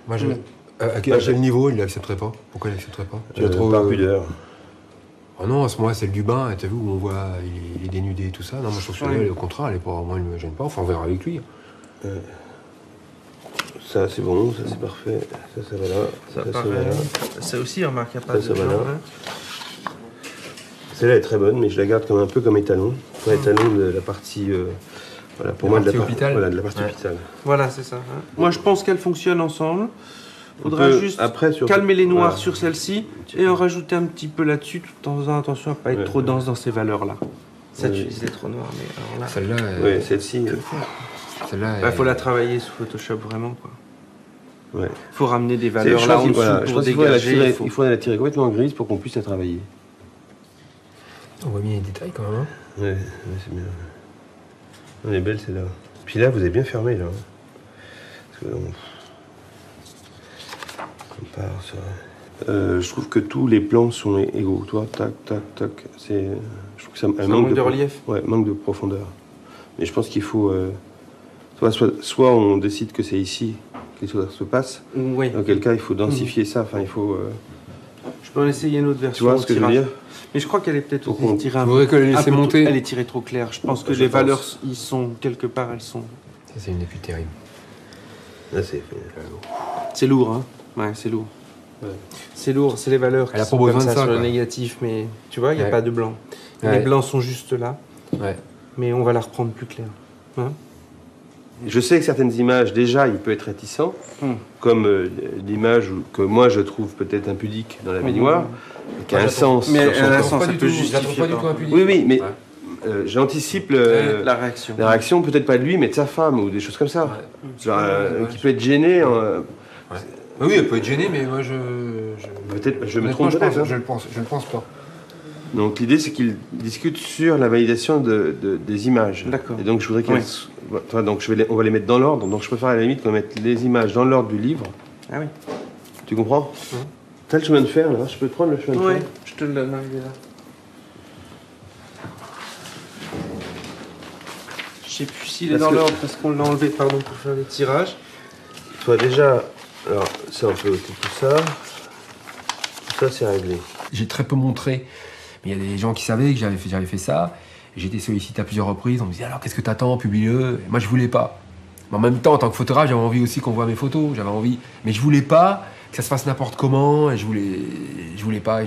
Moi, à quel niveau il l'accepterait pas? Pourquoi il l'accepterait pas? Par pudeur. Oh non, à ce moment-là, celle du bain, t'as vu où on voit, il est dénudé et tout ça. Non, moi je trouve que au contraire, elle est pas, moi, elle me gêne pas. Enfin, on verra avec lui. Ça, c'est bon, ça, c'est parfait. Ça va là. Ça va là. Ça aussi, remarque, il n'y a pas de va là. Celle-là est très bonne, mais je la garde un peu comme étalon. Pour étalon de la partie... voilà, pour moi, de la partie hôpital. Voilà, de la partie hôpital. Voilà, c'est ça. Moi, je pense qu'elles fonctionnent ensemble. Faudra juste calmer les noirs sur celle-ci et en rajouter un petit peu là-dessus, tout en faisant attention à ne pas être trop dense dans ces valeurs-là. Ça, tu disais trop noir, mais alors là... Celle-là... Oui, celle-ci... Celle-là... faut la travailler sous Photoshop, vraiment, quoi. Ouais. Faut ramener des valeurs là en dessous pour dégager. Il faut la tirer complètement grise pour qu'on puisse la travailler. On voit bien les détails quand même. Hein. Ouais, c'est bien. Elle est belle celle-là. Puis là, vous avez bien fermé là. Parce que on part sur... je trouve que tous les plans sont égaux. Toi, tac, tac, tac. Je trouve que ça manque de relief. Ouais, manque de profondeur. Mais je pense qu'il faut... soit on décide que c'est ici que les choses se passent. Oui. Dans quel cas, il faut densifier ça. Enfin, il faut... Je peux en essayer une autre version. Tu vois ce que je veux dire? Mais je crois qu'elle est peut-être tirée un peu monter. Elle est tirée trop claire. Je pense que les valeurs, ils sont quelque part, elles sont... Ça, c'est une étude terrible. Là, c'est lourd, hein. Ouais, c'est lourd. Ouais. C'est lourd, c'est les valeurs qui sont comme ça sur le négatif, mais tu vois, il n'y a pas de blanc. Les blancs sont juste là, mais on va la reprendre plus claire. Hein? Je sais que certaines images, déjà, il peut être réticent, comme l'image que moi je trouve peut-être impudique dans la baignoire, qui a un sens. Mais elle a un sens, ça peut justifier. Oui, mais j'anticipe la réaction. La réaction, peut-être pas de lui, mais de sa femme, ou des choses comme ça. Genre, qui peut être gêné. Oui, elle peut être gênée, mais moi peut-être, je me trompe peut-être. Je ne pense pas. Donc l'idée, c'est qu'il discute sur la validation des images. D'accord. Et donc je voudrais qu'elle... Donc on va les mettre dans l'ordre. Donc je préfère à la limite qu'on mette les images dans l'ordre du livre. Ah oui. Tu comprends? T'as le chemin de fer là? Je peux te prendre le chemin de fer? Oui, je te le donne, il est là. Je sais plus s'il est dans l'ordre parce qu'on l'a enlevé, pour faire les tirages. Toi déjà, alors ça on peut ôter tout ça. Tout ça c'est réglé. J'ai très peu montré. Il y a des gens qui savaient que j'avais fait ça. J'ai été sollicité à plusieurs reprises. On me disait alors qu'est-ce que t'attends, publie-le. Moi je voulais pas. Mais en même temps, en tant que photographe, j'avais envie aussi qu'on voit mes photos. J'avais envie, mais je voulais pas que ça se fasse n'importe comment, et je voulais pas. Et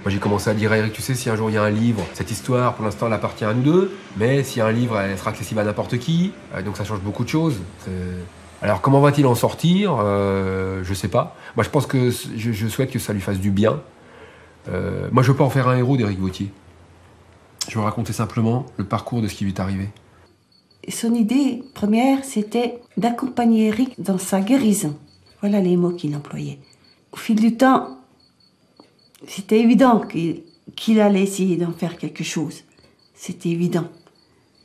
moi, j'ai commencé à dire à Eric, tu sais, si un jour il y a un livre, cette histoire, pour l'instant, elle appartient à nous deux, mais s'il y a un livre, elle sera accessible à n'importe qui, donc ça change beaucoup de choses. Alors, comment va-t-il en sortir? Je sais pas. Moi, je pense que je souhaite que ça lui fasse du bien. Moi, je veux pas en faire un héros d'Éric Vauthier. Je veux raconter simplement le parcours de ce qui lui est arrivé. Son idée première, c'était d'accompagner Eric dans sa guérison. Voilà les mots qu'il employait. Au fil du temps, c'était évident qu'il allait essayer d'en faire quelque chose. C'était évident.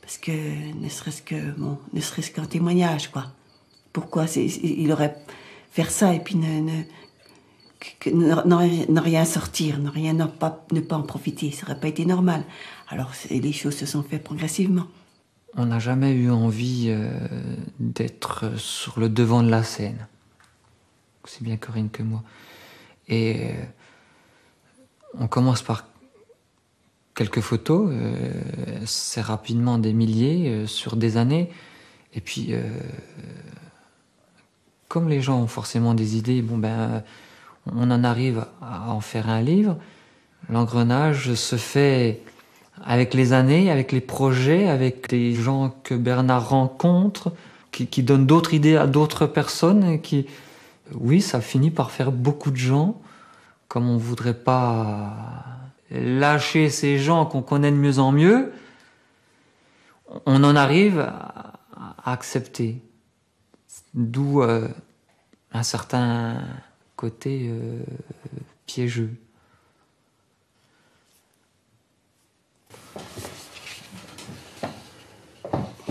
Parce que, ne serait-ce qu'un témoignage, quoi. Pourquoi il aurait faire ça et puis ne rien sortir, ne pas en profiter. Ça n'aurait pas été normal. Alors, les choses se sont faites progressivement. On n'a jamais eu envie d'être sur le devant de la scène. C'est bien Corinne que moi. Et on commence par quelques photos, c'est rapidement des milliers sur des années. Et puis, comme les gens ont forcément des idées, on en arrive à en faire un livre. L'engrenage se fait avec les années, avec les projets, avec les gens que Bernard rencontre, qui donnent d'autres idées à d'autres personnes. Oui, ça finit par faire beaucoup de gens, comme on voudrait pas lâcher ces gens qu'on connaît de mieux en mieux. On en arrive à accepter. D'où un certain côté piégeux.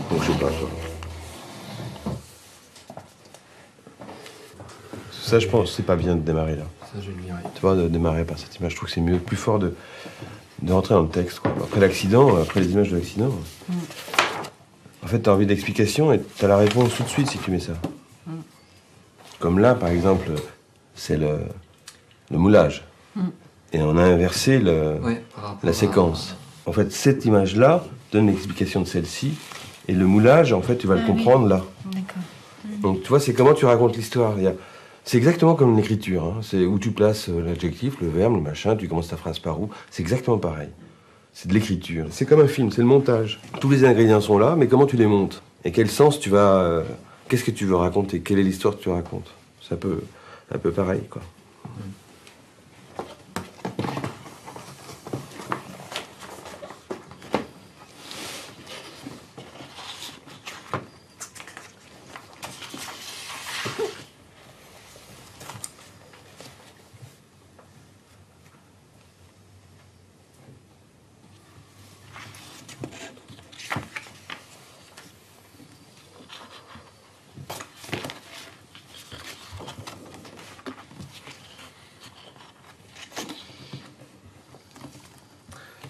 Donc je sais pas. Ça, je pense, c'est pas bien de démarrer là. Ça, je vais le virer. Tu vois, de démarrer par cette image, je trouve que c'est mieux, plus fort de rentrer dans le texte, quoi. Après l'accident, après les images de l'accident, en fait, t'as envie d'explication et t'as la réponse tout de suite si tu mets ça. Comme là, par exemple, c'est le moulage. Et on a inversé la séquence. En fait, cette image-là donne l'explication de celle-ci, et le moulage, en fait, tu vas le comprendre là. D'accord. Donc, tu vois, c'est comment tu racontes l'histoire. C'est exactement comme une écriture. Hein. C'est où tu places l'adjectif, le verbe, le machin, tu commences ta phrase par où. C'est exactement pareil. C'est de l'écriture. C'est comme un film, c'est le montage. Tous les ingrédients sont là, mais comment tu les montes? Et quel sens tu vas... qu'est-ce que tu veux raconter? Quelle est l'histoire que tu racontes? C'est un peu pareil, quoi.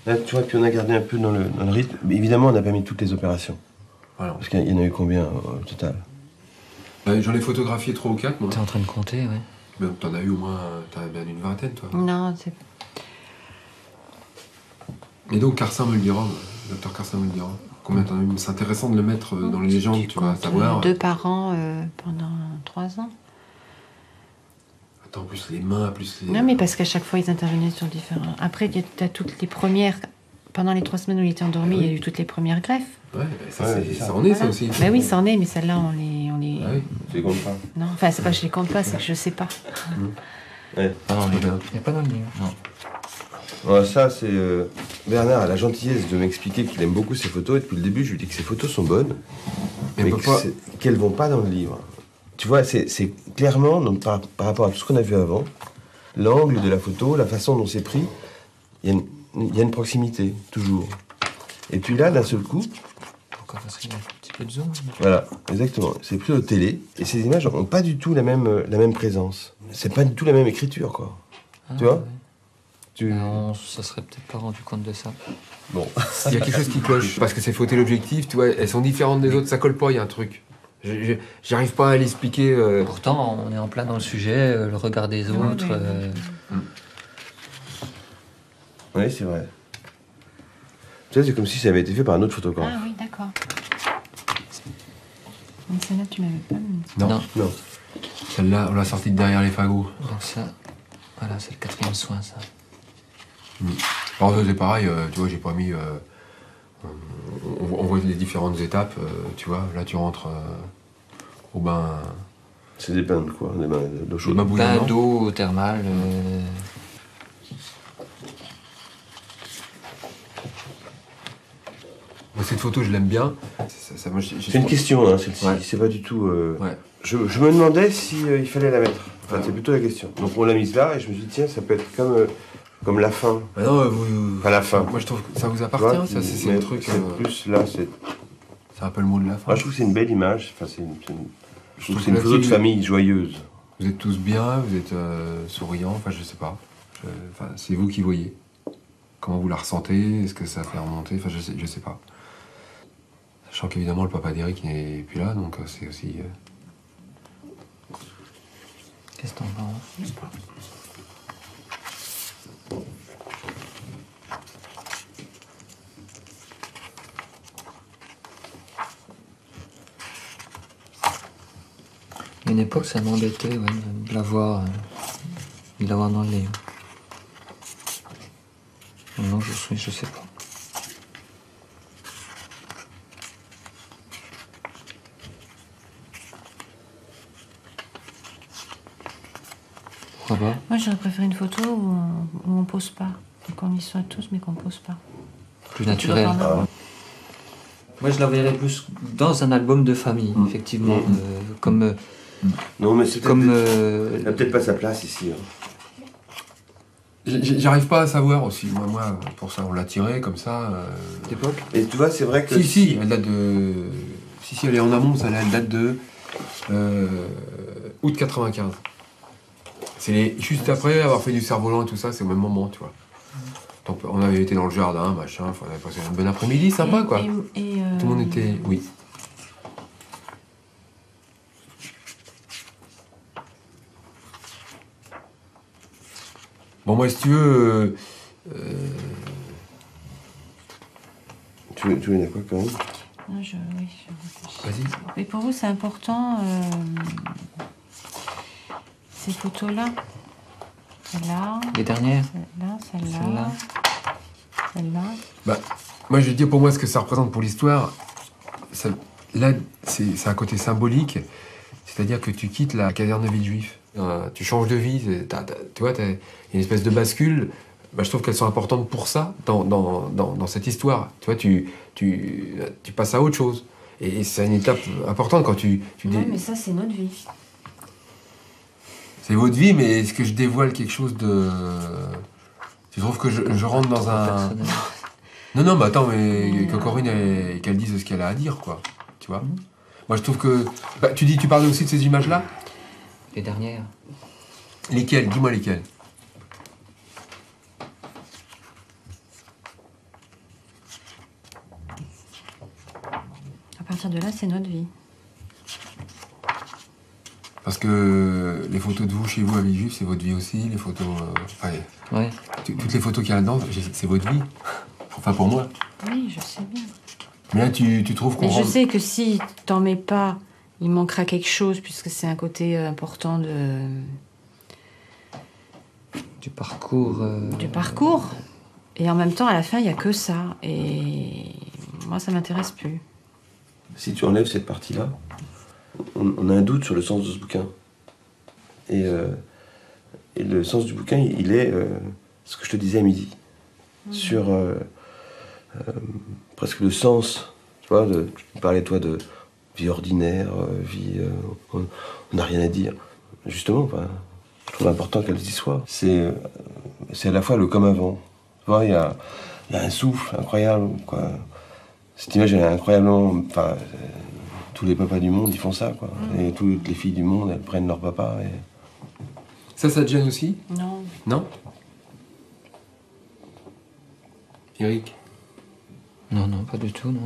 Là, tu vois, puis on a gardé un peu dans le rythme. Mais évidemment, on n'a pas mis toutes les opérations. Voilà. Parce qu'il y en a eu combien au total? J'en ai photographié 3 ou 4, moi. T'es en train de compter, ouais. Mais t'en as eu au moins bien une vingtaine, toi. Non, c'est... Et donc, Carcin me le dira, le docteur Carcin me le dira. Combien t'en as eu? C'est intéressant de le mettre dans les légendes, tu vas savoir. 2 par an pendant 3 ans. Attends, plus les mains, plus les... Non, mais parce qu'à chaque fois, ils intervenaient sur différents... Après, t'as toutes les premières... Pendant les 3 semaines où il était endormi, il y a eu toutes les premières greffes. Ouais, ça en est, ça aussi. Bah oui, ça en est, mais celles-là, on les... Ah oui, tu les comptes pas. Non, enfin, c'est pas que je les compte pas, c'est que je sais pas. Ouais. Ah non, il n'y a pas dans le livre. Non. Ouais, ça, c'est... Bernard a la gentillesse de m'expliquer qu'il aime beaucoup ses photos, et depuis le début, je lui dis que ses photos sont bonnes, mais qu'elles vont pas dans le livre. Tu vois, c'est clairement, donc, par rapport à tout ce qu'on a vu avant, l'angle de la photo, la façon dont c'est pris, il y a une proximité, toujours. Et puis là, d'un seul coup... Pourquoi? Parce qu'il y a un petit peu de zoom. Voilà, exactement. C'est pris au télé, et ces images n'ont pas du tout la même présence. C'est pas du tout la même écriture, quoi. Tu vois? Non, ça serait peut-être pas rendu compte de ça. Bon. Il y a quelque chose qui cloche, parce que ces photos l'objectif, tu vois, elles sont différentes des autres, ça colle pas, il y a un truc. J'arrive pas à l'expliquer. Pourtant, on est en plein dans le sujet, le regard des autres. Oui, c'est vrai. Tu sais, c'est comme si ça avait été fait par un autre photographe. Ah oui, d'accord. Mais celle-là, tu l'avais pas? Non. Non. Celle-là, on l'a sortie de derrière les fagots. Donc ça, voilà, c'est le 4e soin, ça. Alors c'est pareil, tu vois, j'ai pas mis... on voit les différentes étapes, tu vois. Là, tu rentres au bain... C'est des bains de quoi? Des bains d'eau chaude? Bain d'eau thermale. Cette photo, je l'aime bien. C'est une question, hein, celle-ci. Ouais. C'est pas du tout... Ouais. Je me demandais si il fallait la mettre. Enfin, c'est plutôt la question. Donc on l'a mise là et je me suis dit, tiens, ça peut être comme la fin. Ah non, enfin, la fin. Moi, je trouve que ça vous appartient, ouais, ça, c'est le truc... C'est plus là, c'est... C'est un peu le mot de la fin. Moi, je trouve que c'est une belle image. Enfin, je trouve que c'est une photo de famille joyeuse. Vous êtes tous bien, vous êtes souriants, enfin, je sais pas. Enfin, c'est vous qui voyez. Comment vous la ressentez? Est-ce que ça fait remonter? Enfin, je sais pas. Sachant qu'évidemment, le papa d'Eric n'est plus là, donc c'est aussi... Qu'est-ce que t'en penses? Je sais pas. À une époque, ça m'embêtait de l'avoir dans le livre. Non, je sais pas. Pourquoi pas? Moi, j'aurais préféré une photo où on pose pas. Qu'on y soit tous, mais qu'on pose pas. Plus naturel. Moi, je la verrais plus dans un album de famille, effectivement. Comme... non, mais c'est elle n'a peut-être pas sa place ici. Hein. J'arrive pas à savoir aussi. Moi, pour ça, on l'a tiré comme ça, d'époque. Et tu vois, c'est vrai que... Si, elle date de... Si, elle est en amont, ça, elle date de... août 95. C'est juste après avoir fait du cerf-volant et tout ça, c'est au même moment, tu vois. Donc, on avait été dans le jardin, machin, on avait passé un bon après-midi, sympa, quoi. Tout le monde était... Oui. Bon, moi, si tu veux... Tu veux dire quoi, quand même? Non, oui, je réfléchis. Vas-y. Et pour vous, c'est important, ces photos-là? Celle-là. Les dernières? Celle-là. Bah, moi, je vais dire pour moi ce que ça représente pour l'histoire. Là, c'est un côté symbolique. C'est-à-dire que tu quittes la caserne de Villejuif. Tu changes de vie. Tu vois, il y a une espèce de bascule. Bah, je trouve qu'elles sont importantes pour ça, dans cette histoire. Tu vois, tu passes à autre chose. Et c'est une étape importante quand tu ouais, mais ça, c'est notre vie. C'est votre vie, mais est-ce que je dévoile quelque chose de... Tu trouves que je rentre dans un... Non, mais attends, mais que Corinne, qu'elle dise ce qu'elle a à dire, quoi. Tu vois? Moi, je trouve que... Bah, tu parlais aussi de ces images-là? Les dernières. Lesquelles? Dis-moi lesquelles. À partir de là, c'est notre vie. Parce que les photos de vous, chez vous, à Villejuif, c'est votre vie aussi. Les photos... ouais. Toutes les photos qu'il y a là-dedans, c'est votre vie. Enfin, pour moi. Oui, je sais bien. Mais là, tu trouves qu'on... Mais je sais que si t'en mets pas, il manquera quelque chose, puisque c'est un côté important du parcours. Du parcours. Et en même temps, à la fin, il n'y a que ça. Et moi, ça m'intéresse plus. Si tu enlèves cette partie-là, on a un doute sur le sens de ce bouquin. Et le sens du bouquin, il est ce que je te disais à midi. Sur presque le sens, tu vois, tu parlais toi de vie ordinaire, vie... on n'a rien à dire. Justement, je trouve important qu'elle y soit. C'est à la fois le comme avant. Tu vois, il y a un souffle incroyable, quoi. Cette image, elle est incroyablement... Enfin, tous les papas du monde, ils font ça, quoi. Et toutes les filles du monde, elles prennent leur papa. Et... Ça te gêne aussi? Non. Non? Eric? Non, pas du tout, non.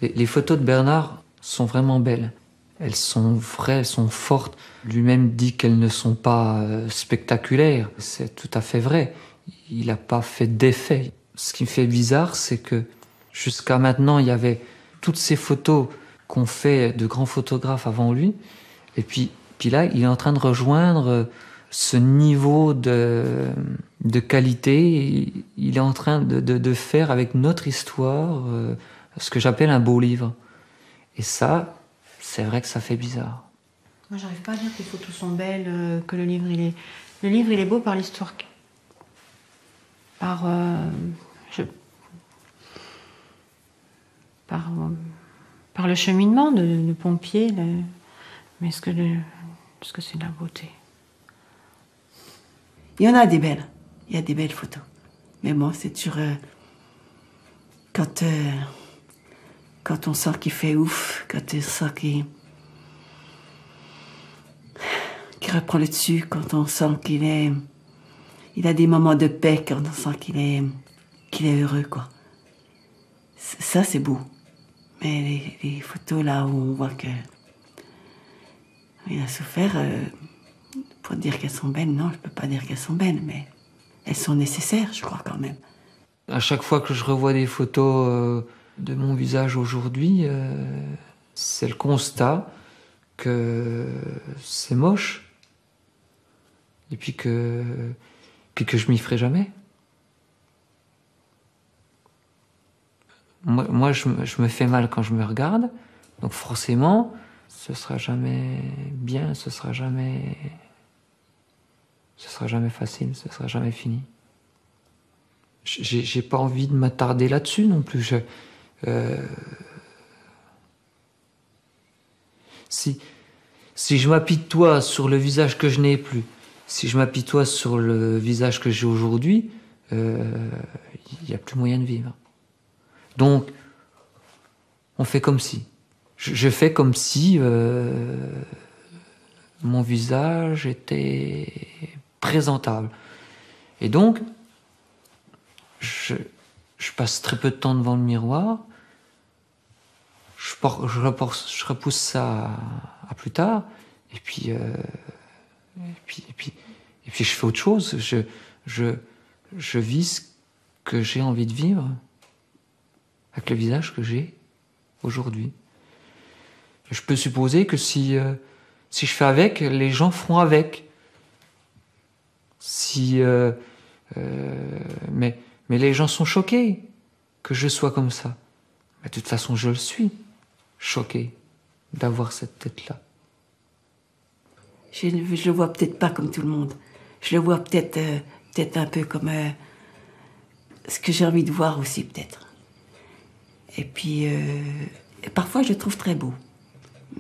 Les photos de Bernard sont vraiment belles. Elles sont vraies, elles sont fortes. Lui-même dit qu'elles ne sont pas spectaculaires. C'est tout à fait vrai. Il n'a pas fait d'effet. Ce qui me fait bizarre, c'est que jusqu'à maintenant, il y avait toutes ces photos qu'ont fait de grands photographes avant lui. Et puis là, il est en train de rejoindre ce niveau de qualité. Il est en train de faire avec notre histoire ce que j'appelle un beau livre. Et ça, c'est vrai que ça fait bizarre. Moi, j'arrive pas à dire que les photos sont belles, que le livre, il est beau par l'histoire, par le cheminement de pompier, mais est-ce que c'est de la beauté? Il y en a des belles. Il y a des belles photos. Mais bon, c'est toujours... quand on sent qu'il fait ouf, quand on sent qu'il reprend le dessus, quand on sent il a des moments de paix, quand on sent qu'il est heureux, quoi. Ça, c'est beau. Mais les photos là où on voit que il a souffert, pour dire qu'elles sont belles, non, je peux pas dire qu'elles sont belles, mais elles sont nécessaires, je crois, quand même. À chaque fois que je revois des photos de mon visage aujourd'hui, c'est le constat que c'est moche. Et puis que je m'y ferai jamais. Moi je me fais mal quand je me regarde, donc forcément, ce sera jamais bien, ce sera jamais facile, ce sera jamais fini. J'ai pas envie de m'attarder là-dessus non plus. Si je m'apitoie sur le visage que je n'ai plus, si je m'apitoie sur le visage que j'ai aujourd'hui, il n'y a plus moyen de vivre. Donc, on fait comme si. Je fais comme si mon visage était présentable. Et donc, je passe très peu de temps devant le miroir. Je repousse ça à plus tard. Et puis je fais autre chose. Je vis ce que j'ai envie de vivre avec le visage que j'ai aujourd'hui. Je peux supposer que si je fais avec, les gens feront avec. Mais les gens sont choqués que je sois comme ça. Mais de toute façon, je le suis, choqué d'avoir cette tête-là. Je le vois peut-être pas comme tout le monde. Je le vois peut-être un peu comme ce que j'ai envie de voir aussi, peut-être. Et puis, parfois, je le trouve très beau.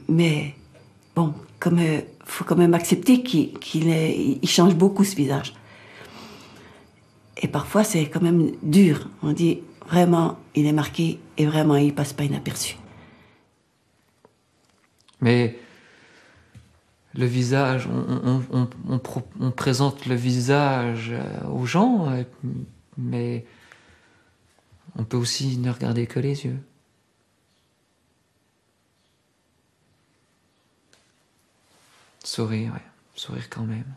Mais, bon, faut quand même accepter qu'il change beaucoup, ce visage. Et parfois, c'est quand même dur. On dit, vraiment, il est marqué et vraiment, il passe pas inaperçu. Mais le visage, on présente le visage aux gens, mais on peut aussi ne regarder que les yeux. Sourire, ouais, sourire quand même.